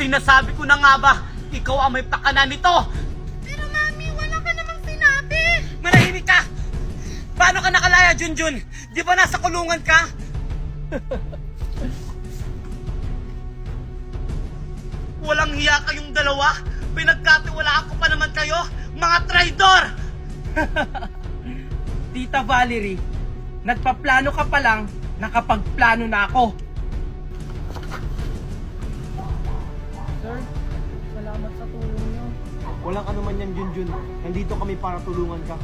Sinasabi ko na nga ba, ikaw ang may pakana nito! Pero Mami, wala ka namang sinabi! Manahimik ka! Paano ka nakalaya, Junjun? Di ba nasa kulungan ka? Walang hiya kayong dalawa! Pinagkatiwalaan ko pa naman kayo, mga traidor! Tita Valerie, nagpaplano ka pa lang, nakapagplano na ako. Sir, salamat sa tulong niyo. Walang anuman yan, Junjun. Nandito kami para tulungan ka.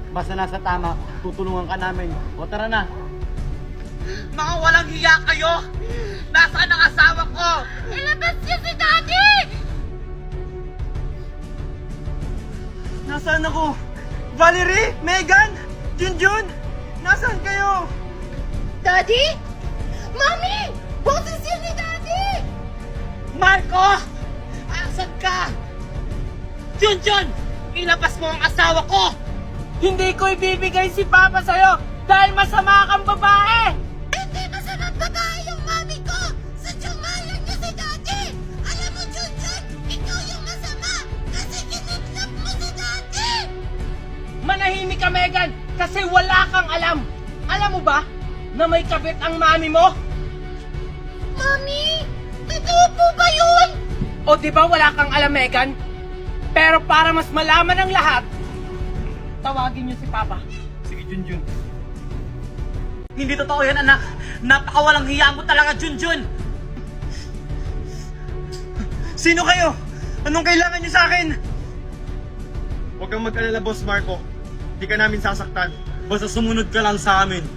Basta nasa tama, tutulungan ka namin. O tara na. Mga walang hiya kayo! Nasaan ang asawa ko? Ilabas niyo si Daddy! Nasaan ako? Valerie? Megan? Junjun? Nasaan kayo? Daddy? Mami! Boses yun ni Daddy! Marco! Asan ka? Junjun! Ilabas mo ang asawa ko! Hindi ko ibibigay si Papa sa'yo dahil masama kang babae! Hindi masamang babae yung mami ko! Sadyang mahal niya si Daddy! Alam mo, Junjun, ikaw yung masama kasi kinidnap mo si Daddy! Manahimik ka, Megan, kasi wala kang alam. Alam mo ba na may kabit ang mami mo? Mami! Totoo po ba yun? O di ba wala kang alam, Megan? Pero para mas malaman ang lahat, tawagin niyo si Papa. Sige, Junjun. Hindi totoo yan, anak. Napakawalang hiya mo talaga, Junjun. Sino kayo? Anong kailangan niyo sa akin? Huwag kang mag-alala, Boss Marco. Di ka namin sasaktan. Basta sumunod ka lang sa amin.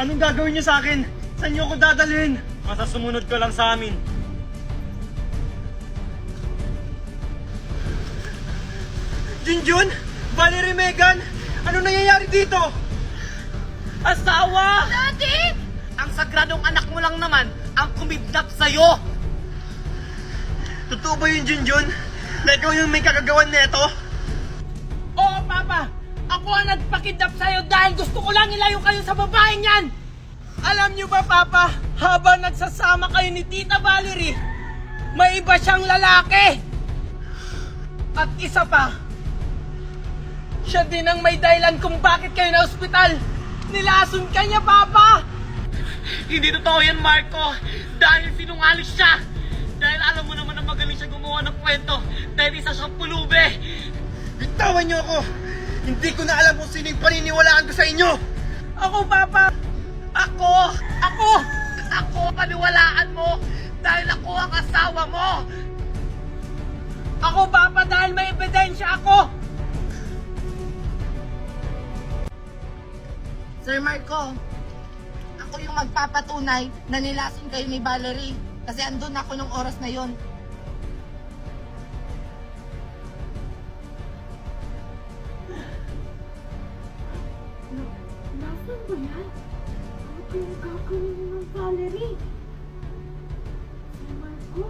Anong gagawin niyo sa akin? Saan niyo ako dadalhin? Basta sumunod ka lang sa amin. Junjun? Valerie, Megan? Ano nangyayari dito? Asawa! Daddy! Ang sagradong anak mo lang naman ang kumidnap sa'yo! Totoo ba yun, Junjun? Na ikaw yung may kakagawan neto? Oo, Papa! Ako ang nagpakidnap sa'yo dahil gusto ko lang ilayo kayo sa babaeng yan! Alam niyo ba, Papa, habang nagsasama kayo ni Tita Valerie, may iba siyang lalaki! At isa pa, siya din ang may dahilan kung bakit kayo na ospital! Nilason ka niya, Papa! Hindi totoo yan, Marco! Dahil sinungaling siya! Dahil alam mo naman na magaling siya gumawa ng kwento dahil isa siyang pulube! Bitawan niyo ako! Hindi ko na alam kung sino yung paniniwalaan ko sa inyo! Ako, Papa! Ako! Ako! Ako paniwalaan mo dahil ako ang asawa mo! Ako, Papa, dahil may ebidensya ako! Sir Marco, ako yung magpapatunay na nilason kayo ni Valerie kasi andun ako nung oras na yon. Nasaan ba yan? Ano kayong gagawin mo ng Valerie? Sir Marco?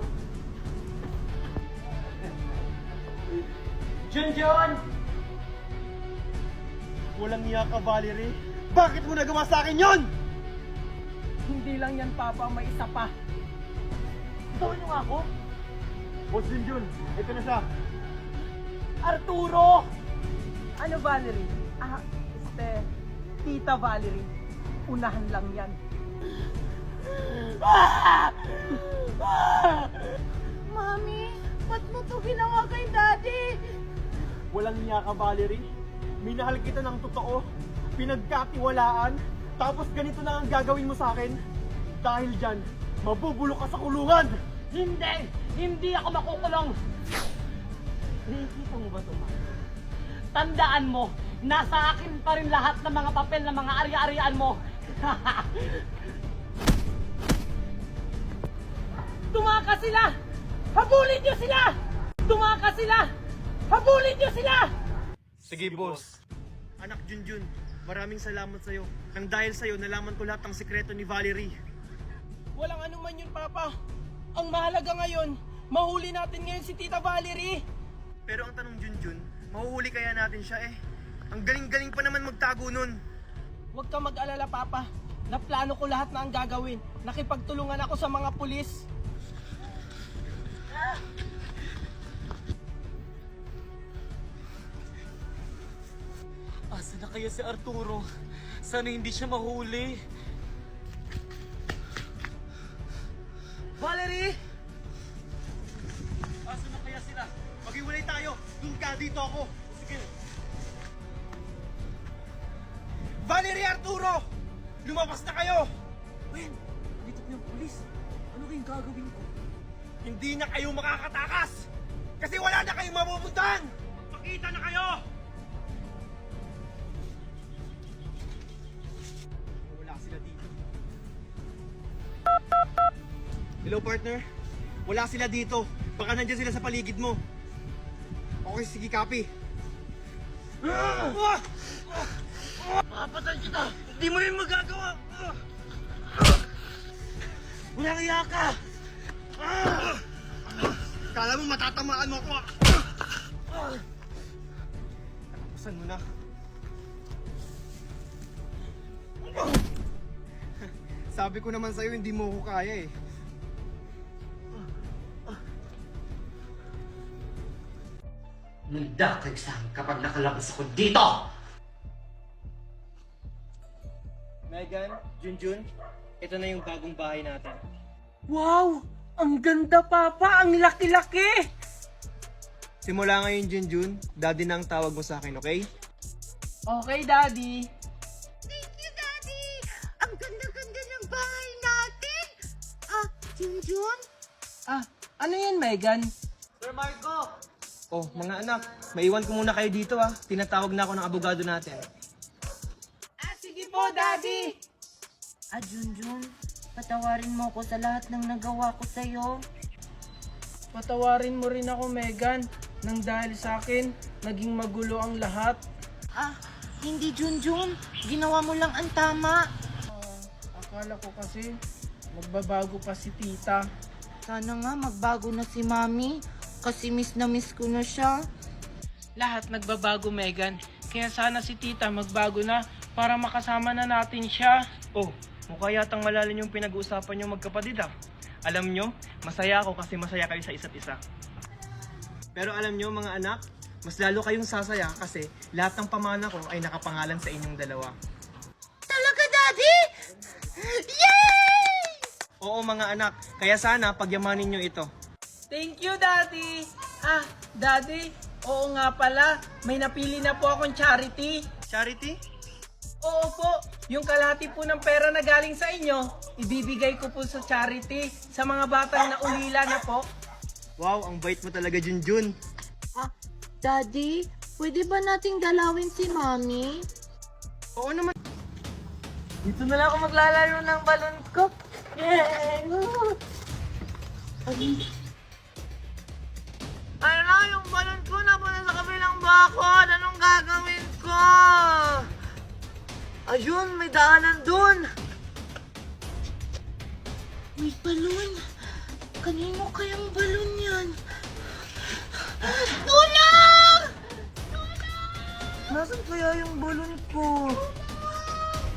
Junjun! Walang iya ka, Valerie. Bakit mo nagawa sa akin yon? Hindi lang yan, Papa, may isa pa. Gawin niyo nga ako? Boss Junjun, ito na siya. Arturo! Ano, Valerie? Tita Valerie. Unahan lang yan. Mami, ba't mo to ginawa kay Daddy? Walang iya ka, Valerie. Minahal kita ng totoo. Pinagkatiwalaan. Tapos ganito na ang gagawin mo sa akin. Dahil dyan, mabubulok ka sa kulungan! Hindi! Hindi ako makukulong! Nakikita mo ba ito, Marco? Tandaan mo, nasa akin pa rin lahat ng mga papel ng mga ari-arian mo. Tumakas sila! Habulin niyo sila! Tumakas sila! Habulin niyo sila! Sige, boss. Anak Junjun, maraming salamat sa'yo. Nang dahil sa'yo, nalaman ko lahat ng sikreto ni Valerie. Walang anuman yun, Papa. Ang mahalaga ngayon, mahuli natin ngayon si Tita Valerie. Pero ang tanong, Junjun, mahuhuli kaya natin siya eh? Ang galing-galing pa naman magtago nun. Huwag kang mag-alala, Papa. Naplano ko lahat na ang gagawin. Nakipagtulungan ako sa mga pulis. Asa na kaya si Arturo? Sana hindi siya mahuli. Valerie! Asa na kaya sila? Maghiwalay tayo! Doon ka, dito ako! Sige. Valerie, Arturo! Lumabas na kayo! Wen, dito po yung pulis. Ano kayong gagawin ko? Hindi na kayo makakatakas! Kasi wala na kayong mapupuntahan! Magpakita na kayo! Wala sila dito. Hello, partner? Wala sila dito. Baka nandiyan sila sa paligid mo. Okay, sige, copy. Papatay kita! Hindi mo rin magagawa! Walang iya ka! Kala mo matatamaan mo ako. Saan mo na? Sabi ko naman sa'yo, hindi mo ako kaya eh. Nagdakag sa akin kapag nakalabas ako dito! Megan, Junjun, ito na yung bagong bahay natin. Wow! Ang ganda, Papa! Ang laki-laki! Simula ngayon, Junjun, daddy na ang tawag mo sa akin, okay? Okay, Daddy. Thank you, Daddy! Ang ganda-ganda ng bahay natin! Ah, Junjun? Ah, ano yan, Megan? Sir Marco! Oh, mga anak, maiwan ko muna kayo dito ah. Tinatawag na ako ng abogado natin. Ah, sige po, Daddy! Ah, Junjun, patawarin mo ko sa lahat ng nagawa ko sa'yo. Patawarin mo rin ako, Megan. Nang dahil sa akin, naging magulo ang lahat. Ah, hindi Junjun. Ginawa mo lang ang tama. Akala ko kasi, magbabago pa si Tita. Sana nga magbago na si Mami. Kasi miss na miss ko na siya. Lahat nagbabago, Megan. Kaya sana si Tita magbago na para makasama na natin siya. Oh, mukha yatang malalim yung pinag-uusapan nyo magkapatid ah. Alam nyo, masaya ako kasi masaya kayo sa isa't isa. Pero alam nyo mga anak, mas lalo kayong sasaya kasi lahat ng pamana ko ay nakapangalan sa inyong dalawa. Talaga, Daddy? Yay! Oo mga anak, kaya sana pagyamanin nyo ito. Thank you, Daddy! Ah, Daddy, oo nga pala, may napili na po akong charity. Charity? Oo po, yung kalahati po ng pera na galing sa inyo, ibibigay ko po sa charity sa mga batang naulila na po. Wow, ang bait mo talaga, Junjun. Ah, Daddy, pwede ba nating dalawin si Mami? Oo naman. Dito na lang ako maglalaro ng balon ko. Ano, yung balon ko napunta sa kabilang bakod. Anong gagawin ko? Ayun, may daanan dun. May balon. Kanino kayang balon yan? Tulong! Nasaan kaya yung balon ko?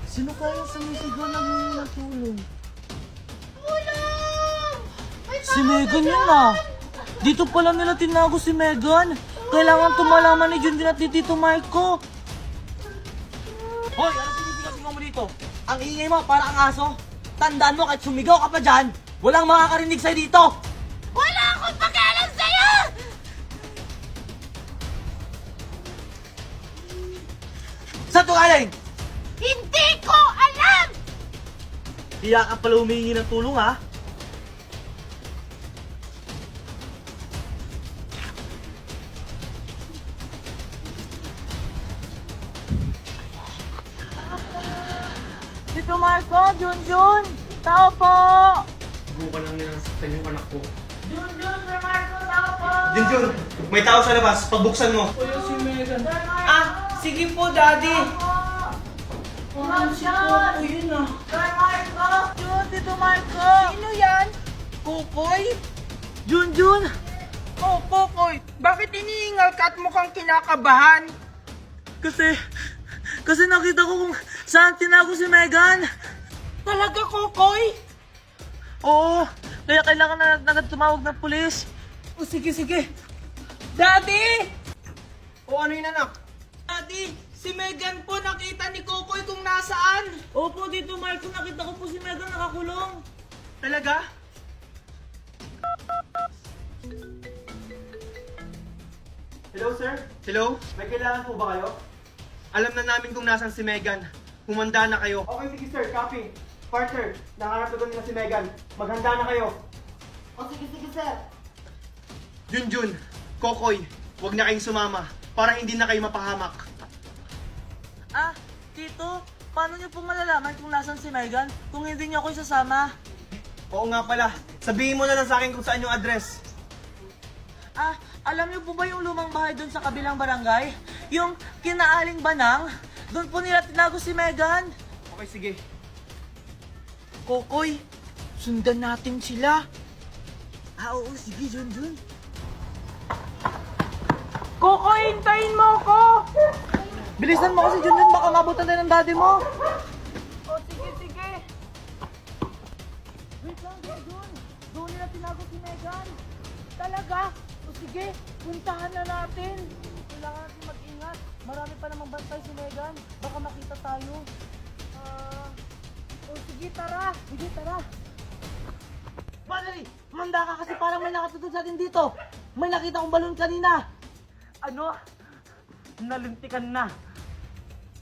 Sino kaya sumisigaw na humingi ng tulong? Tulong! May Si Megan yun ah! Dito pala nila tinago si Megan! Kailangan tumalaman ni Junjun at ni Tito Marco! Hoy! Ano sinisigaw mo dito? Ang ingay mo para kang aso! Tandaan mo kahit sumigaw ka pa dyan! Walang makakarinig sa'yo dito! Wala akong pakialam sa'yo! Saan to galing? Hindi ko alam! Kaya ka pala humingi ng tulong ha? Tito Marco, Junjun! Tao po! Subukan lang nilang saktan yung anak ko. Junjun, Sir Marco, tao po! Junjun, may tao sa labas. Pagbuksan mo. Kuya si Megan. Ah, sige po, Daddy. Ano si Coco yun ah? Sir Marco! Yun, Tito Marco! Sino yan? Kokoy? Junjun! Oh, Kokoy! Bakit iniingal ka at mukhang kinakabahan? Kasi nakita ko kung saan tinago si Megan. Talaga, Kokoy? Oo, kaya kailangan na tumawag ng pulis. O sige. Daddy! O ano yun, anak? Daddy, si Megan po nakita ni Kokoy kung nasaan. Opo, dito Marco, nakita ko po si Megan nakakulong. Talaga? Hello, sir? Hello? May kailangan po ba kayo? Alam na namin kung nasan si Megan. Humanda na kayo. Okay, sige sir. Copy. Partner, nakaharap na doon na si Megan. Maghanda na kayo. O sige, sir. Junjun, Kokoy, huwag na kayong sumama para hindi na kayo mapahamak. Ah, Tito, paano niyo po malalaman kung nasan si Megan kung hindi niyo ako isasama? Oo nga pala. Sabihin mo na lang sa akin kung saan yung address. Ah, alam niyo po ba yung lumang bahay doon sa kabilang barangay? Yung kinaaling banang? Doon po nila tinago si Megan. Okay, sige. Kokoy, sundan natin sila. Ah, oo, sige, Junjun. Kokoy, hintayin mo ako! Bilisan mo kasi, Junjun, baka mabutan tayo ng daddy mo. Oh, sige. Wait lang, Junjun. Doon nila tinago si Megan. Talaga? O sige, puntahan na natin. Kailangan natin mag-ingat. Marami pa namang bantay si Megan. Baka makita tayo. Sige, tara. Valerie, manda ka kasi parang may nakatutod sa atin dito. May nakita kong balon kanina. Ano? Nalintikan na.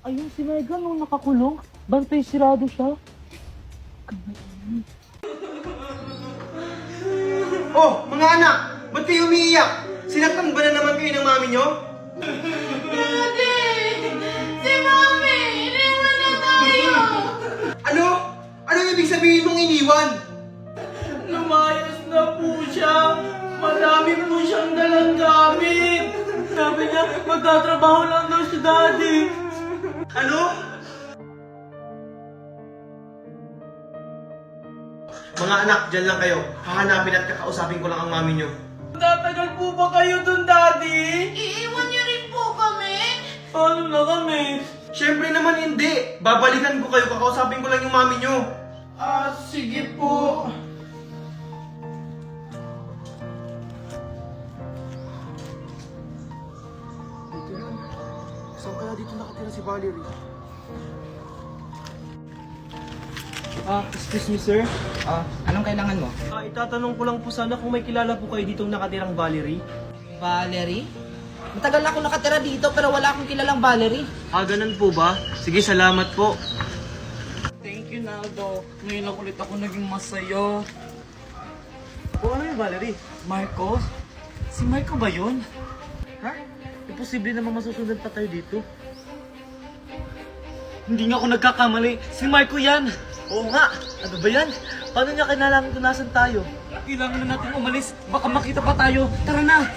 Ayun si Megan nung nakakulong. Bantay sirado siya. Oh, mga anak! Ba't kayo umiiyak? Sinaktan ba na naman kayo ng mami nyo? Daddy! Si Mami! Iniwan na tayo! Ano? Ano ibig sabihin mong iniwan? Lumayas na po siya. Madami po siyang dalang gamit. Sabi niya, magtatrabaho lang daw si Daddy. Ano? Mga anak, dyan lang kayo. Hahanapin at kakausapin ko lang ang mami nyo. Tatagal po ba kayo dun, Daddy? Iiwan niyo rin po kami? Paano na kami? Siyempre naman hindi. Babalikan ko kayo, kakausapin ko lang yung mami nyo. Ah, sige po. Dito yun. Saan kaya dito nakatira si Valerie? Excuse me sir. Anong kailangan mo? Itatanong ko lang po sana kung may kilala po kayo ditong nakatirang Valerie. Valerie? Matagal na ako nakatira dito pero wala akong kilalang Valerie. Ganun po ba? Sige, salamat po. Thank you, Naldo. Ngayon lang ulit ako naging masaya. Ano yung Valerie? Marcos? Si Marco ba yun? Ha? Imposible naman masusunod pa tayo dito. Hindi nga ako nagkakamali. Si Marco yan! Oo nga! Ano ba yan? Paano niya kailangan kung nasan tayo? Kailangan na natin umalis. Baka makita pa tayo. Tara na!